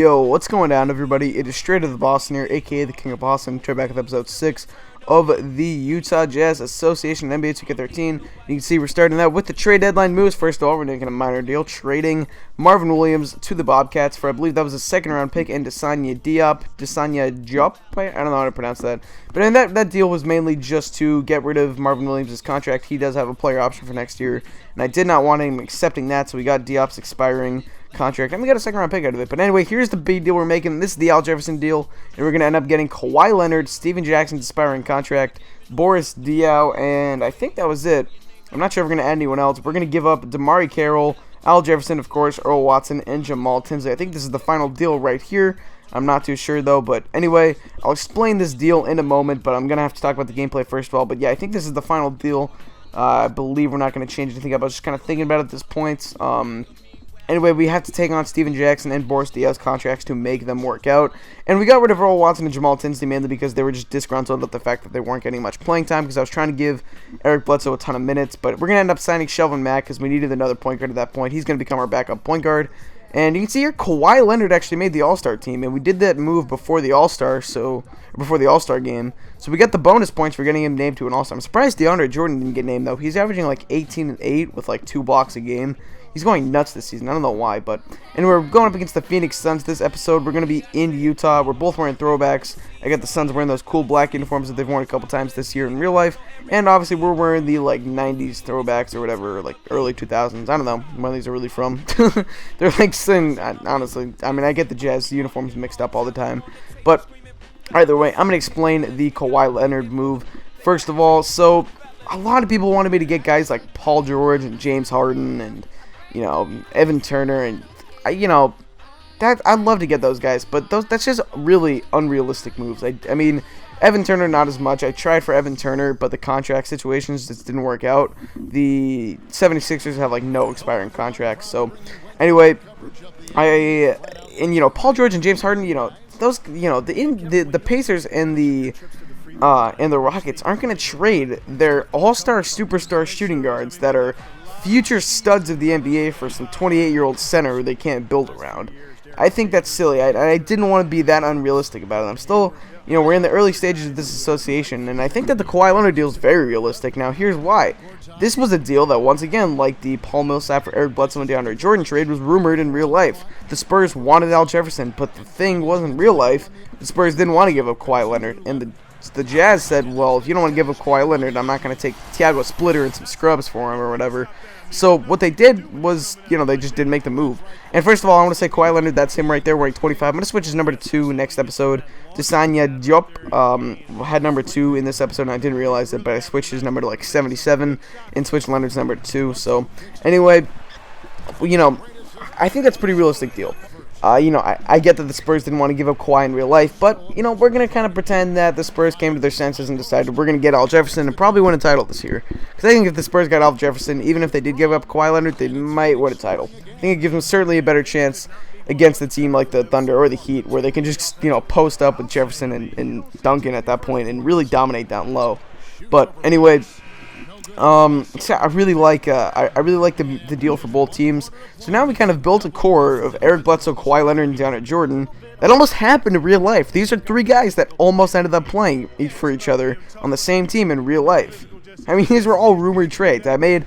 Yo, what's going on, everybody? It is Straight to the Boston here, aka the King of Boston. Straight back with episode 6 of the Utah Jazz Association NBA 2K13. You can see we're starting out with the trade deadline moves. First of all, we're making a minor deal, trading Marvin Williams to the Bobcats for, I believe that was a second-round pick, and Desanya Diop. I don't know how to pronounce that. But that deal was mainly just to get rid of Marvin Williams' contract. He does have a player option for next year, and I did not want him accepting that, so we got Diop's expiring contract, and we got a second-round pick out of it. But anyway, here's the big deal we're making. This is the Al Jefferson deal, and we're going to end up getting Kawhi Leonard, Steven Jackson's expiring contract, Boris Diaw, and I think that was it. I'm not sure if we're going to add anyone else. We're going to give up Damari Carroll, Al Jefferson, of course, Earl Watson, and Jamal Tinsley. I think this is the final deal right here. I'm not too sure, though. But anyway, I'll explain this deal in a moment, but I'm going to have to talk about the gameplay first of all. But yeah, I think this is the final deal. I believe we're not going to change anything up. I was just kind of thinking about it at this point. Anyway, we have to take on Steven Jackson and Boris Diaw's contracts to make them work out. And we got rid of Earl Watson and Jamal Tinsley mainly because they were just disgruntled at the fact that they weren't getting much playing time, because I was trying to give Eric Bledsoe a ton of minutes. But we're going to end up signing Shelvin Mack because we needed another point guard at that point. He's going to become our backup point guard. And you can see here, Kawhi Leonard actually made the All-Star team, and we did that move before the All-Star game. So we got the bonus points for getting him named to an All-Star. I'm surprised DeAndre Jordan didn't get named, though. He's averaging like 18 and 8 with like 2 blocks a game. He's going nuts this season. I don't know why, but... And we're going up against the Phoenix Suns this episode. We're going to be in Utah. We're both wearing throwbacks. I got the Suns wearing those cool black uniforms that they've worn a couple times this year in real life. And obviously we're wearing the, like, 90s throwbacks or whatever, like, early 2000s. I don't know where these are really from. They're like, honestly, I mean, I get the Jazz uniforms mixed up all the time. But, either way, I'm going to explain the Kawhi Leonard move. First of all, so, a lot of people wanted me to get guys like Paul George and James Harden and... Evan Turner, and I'd love to get those guys, but that's just really unrealistic moves. I mean, Evan Turner not as much. I tried for Evan Turner, but the contract situations just didn't work out. The 76ers have like no expiring contracts. So anyway, Paul George and James Harden, the Pacers and the Rockets aren't going to trade their all-star superstar shooting guards that are future studs of the NBA for some 28-year-old center who they can't build around. I think that's silly. I didn't want to be that unrealistic about it. I'm still, we're in the early stages of this association, and I think that the Kawhi Leonard deal is very realistic. Now, here's why. This was a deal that, once again, like the Paul Millsap for Eric Bledsoe and DeAndre Jordan trade, was rumored in real life. The Spurs wanted Al Jefferson, but the thing wasn't real life. The Spurs didn't want to give up Kawhi Leonard, and the Jazz said, well, if you don't want to give up Kawhi Leonard, I'm not going to take Thiago Splitter and some scrubs for him or whatever. So what they did was, they just didn't make the move. And first of all, I want to say Kawhi Leonard, that's him right there wearing 25. I'm going to switch his number to 2 next episode. Desanya Diop had number 2 in this episode, and I didn't realize it, but I switched his number to like 77 and switched Leonard's number to 2. So anyway, I think that's a pretty realistic deal. I get that the Spurs didn't want to give up Kawhi in real life, but, we're going to kind of pretend that the Spurs came to their senses and decided we're going to get Al Jefferson and probably win a title this year. Because I think if the Spurs got Al Jefferson, even if they did give up Kawhi Leonard, they might win a title. I think it gives them certainly a better chance against a team like the Thunder or the Heat, where they can just, post up with Jefferson and Duncan at that point and really dominate down low. But anyway... I really like the deal for both teams. So now we kind of built a core of Eric Bledsoe, Kawhi Leonard, and DeAndre Jordan that almost happened in real life. These are 3 guys that almost ended up playing for each other on the same team in real life. I mean, these were all rumored trades. I made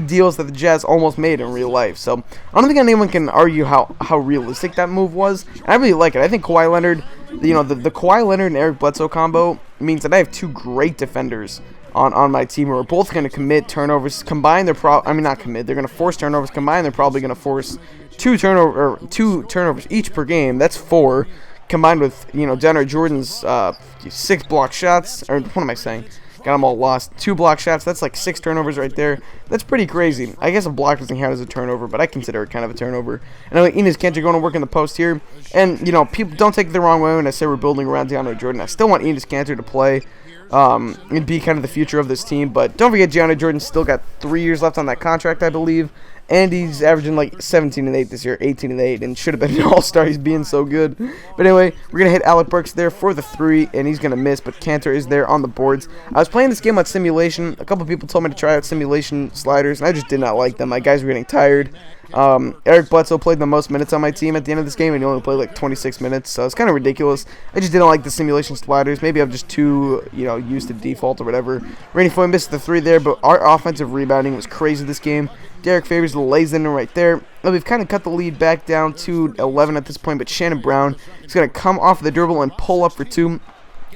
deals that the Jazz almost made in real life. So I don't think anyone can argue how realistic that move was. And I really like it. I think Kawhi Leonard, the Kawhi Leonard and Eric Bledsoe combo means that I have 2 great defenders on my team who are both going to commit turnovers. Combine, they're not commit. They're going to force turnovers. Combine, they're probably going to force 2 turnovers each per game. That's 4. Combined with DeAndre Jordan's 6 block shots. Or what am I saying? Got them all lost. 2 block shots. That's like 6 turnovers right there. That's pretty crazy. I guess a block doesn't count as a turnover, but I consider it kind of a turnover. And I know Enes Kanter going to work in the post here. And people don't take it the wrong way when I say we're building around DeAndre Jordan. I still want Enes Kanter to play. And be kind of the future of this team. But don't forget, DeAndre Jordan still got 3 years left on that contract, I believe. and he's averaging like 17-8 this year, 18-8, and should have been an all-star. He's being so good. But anyway, we're going to hit Alec Burks there for the 3, and he's going to miss, but Cantor is there on the boards. I was playing this game on simulation. A couple people told me to try out simulation sliders, and I just did not like them. My guys were getting tired. Eric Bledsoe played the most minutes on my team at the end of this game, and he only played like 26 minutes, so it's kind of ridiculous. I just didn't like the simulation sliders. Maybe I'm just too, used to default or whatever. Randy Foy missed the 3 there, but our offensive rebounding was crazy this game. Derek Favors lays in right there. Now we've kind of cut the lead back down to 11 at this point, but Shannon Brown is going to come off the dribble and pull up for 2,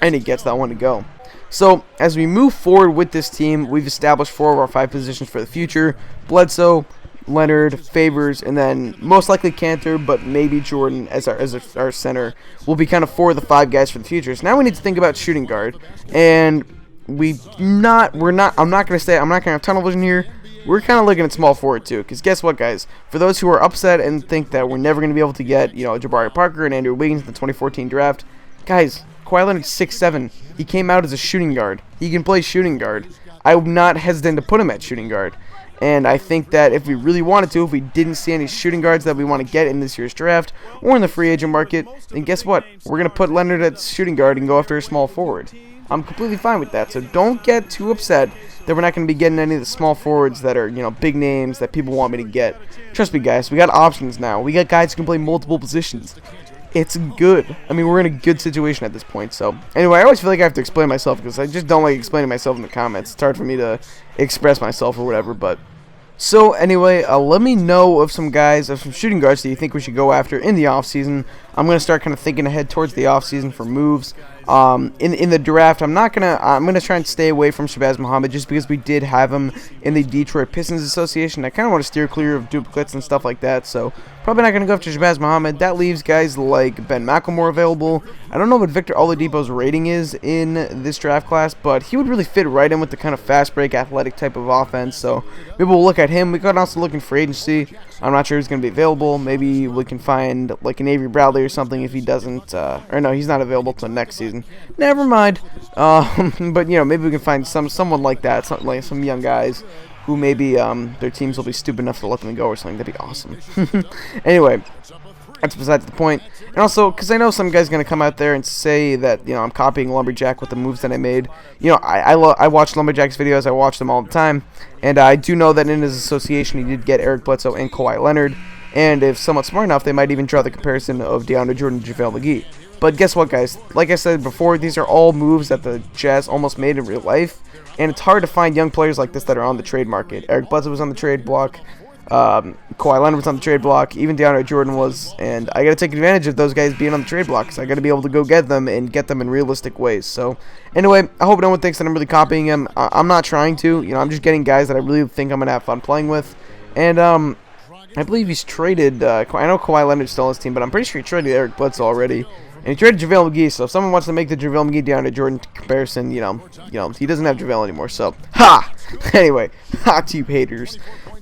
and he gets that one to go. So, as we move forward with this team, we've established 4 of our 5 positions for the future. Bledsoe, Leonard, Favors, and then most likely Cantor, but maybe Jordan as our center will be kind of 4 of the 5 guys for the future. So now we need to think about shooting guard, and I'm not going to have tunnel vision here. We're kind of looking at small forward too, because guess what, guys? For those who are upset and think that we're never going to be able to get, Jabari Parker and Andrew Wiggins in the 2014 draft, guys, Kawhi Leonard's 6'7". He came out as a shooting guard. He can play shooting guard. I'm not hesitant to put him at shooting guard. And I think that if we really wanted to, if we didn't see any shooting guards that we want to get in this year's draft or in the free agent market, then guess what? We're going to put Leonard at shooting guard and go after a small forward. I'm completely fine with that, so don't get too upset that we're not going to be getting any of the small forwards that are, big names that people want me to get. Trust me, guys, we got options now. We got guys who can play multiple positions. It's good. I mean, we're in a good situation at this point. So, anyway, I always feel like I have to explain myself because I just don't like explaining myself in the comments. It's hard for me to express myself or whatever, but... So, anyway, let me know of some shooting guards that you think we should go after in the offseason. I'm going to start kind of thinking ahead towards the offseason for moves. In the draft, I'm going to try and stay away from Shabazz Muhammad just because we did have him in the Detroit Pistons Association. I kind of want to steer clear of duplicates and stuff like that, so probably not going to go after Shabazz Muhammad. That leaves guys like Ben McLemore available. I don't know what Victor Oladipo's rating is in this draft class, but he would really fit right in with the kind of fast break athletic type of offense, so maybe we'll look at him. We could also look in free agency. I'm not sure who's going to be available. Maybe we can find like an Avery Bradley or something if he doesn't, or no, he's not available till next season. Never mind. But maybe we can find someone like that, some young guys who maybe their teams will be stupid enough to let them go or something. That'd be awesome. Anyway, that's besides the point. And also, because I know some guy's going to come out there and say that, I'm copying Lumberjack with the moves that I made. I watch Lumberjack's videos. I watch them all the time. And I do know that in his association, he did get Eric Bledsoe and Kawhi Leonard. And if somewhat smart enough, they might even draw the comparison of DeAndre Jordan and JaVale McGee. But guess what, guys? Like I said before, these are all moves that the Jazz almost made in real life. And it's hard to find young players like this that are on the trade market. Eric Bledsoe was on the trade block. Kawhi Leonard was on the trade block. Even DeAndre Jordan was. And I got to take advantage of those guys being on the trade block. So I got to be able to go get them and get them in realistic ways. So anyway, I hope no one thinks that I'm really copying him. I'm not trying to. I'm just getting guys that I really think I'm going to have fun playing with. And I believe he's traded. I know Kawhi Leonard's still on his team, but I'm pretty sure he traded Eric Bledsoe already. And he traded JaVale McGee, so if someone wants to make the JaVale McGee DeAndre Jordan comparison, he doesn't have JaVale anymore, so, ha! Anyway, ha to you haters.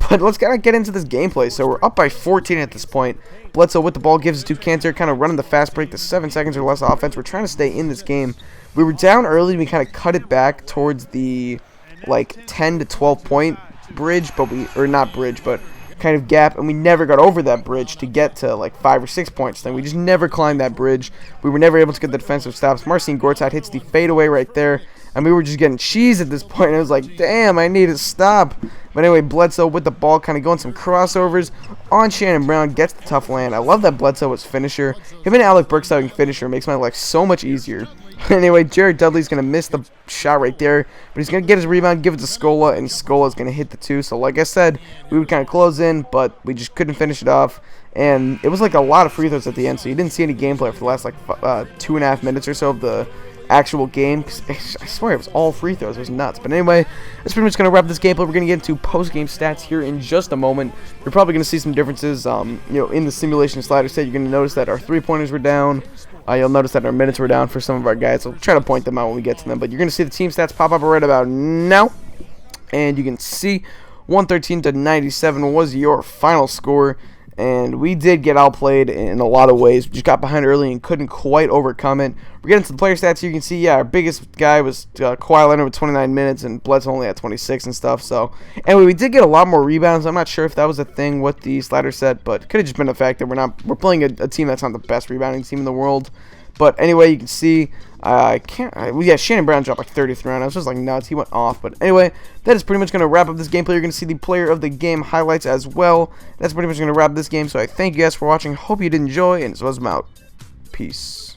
But let's kind of get into this gameplay. So we're up by 14 at this point. Bledsoe with the ball gives it to Cantor, kind of running the fast break, the 7 seconds or less offense. We're trying to stay in this game. We were down early, we kind of cut it back towards the, 10 to 12 point bridge, but kind of gap, and we never got over that bridge to get to 5 or 6 points. Then we just never climbed that bridge. We were never able to get the defensive stops. Marcin Gortat hits the fadeaway right there, and we were just getting cheese at this point. And I was like, damn, I need to stop. But anyway, Bledsoe with the ball, kind of going some crossovers on Shannon Brown, gets the tough land. I love that Bledsoe was finisher. Him and Alec Burks having finisher makes my life so much easier. Anyway, Jared Dudley's going to miss the shot right there, but he's going to get his rebound, give it to Scola, and Scola's going to hit the 2. So like I said, we would kind of close in, but we just couldn't finish it off. And it was a lot of free throws at the end, so you didn't see any gameplay for the last 2.5 minutes or so of the actual game. I swear it was all free throws. It was nuts. But anyway, that's pretty much going to wrap this gameplay. We're going to get into post-game stats here in just a moment. You're probably going to see some differences. In the simulation slider set, you're going to notice that our three-pointers were down. You'll notice that our minutes were down for some of our guys. I'll try to point them out when we get to them. But you're going to see the team stats pop up right about now. And you can see 113 to 97 was your final score. And we did get outplayed in a lot of ways. We just got behind early and couldn't quite overcome it. We're getting to the player stats here. You can see, yeah, our biggest guy was Kawhi Leonard with 29 minutes, and Bledsoe only at 26 and stuff. So, anyway, we did get a lot more rebounds. I'm not sure if that was a thing with the slider set, but it could have just been the fact that we're playing a team that's not the best rebounding team in the world. But anyway, you can see, Shannon Brown dropped like 33 round. I was just like nuts. He went off. But anyway, that is pretty much going to wrap up this gameplay. You're going to see the player of the game highlights as well. That's pretty much going to wrap this game. So I thank you guys for watching. Hope you did enjoy, and so I'm out. Peace.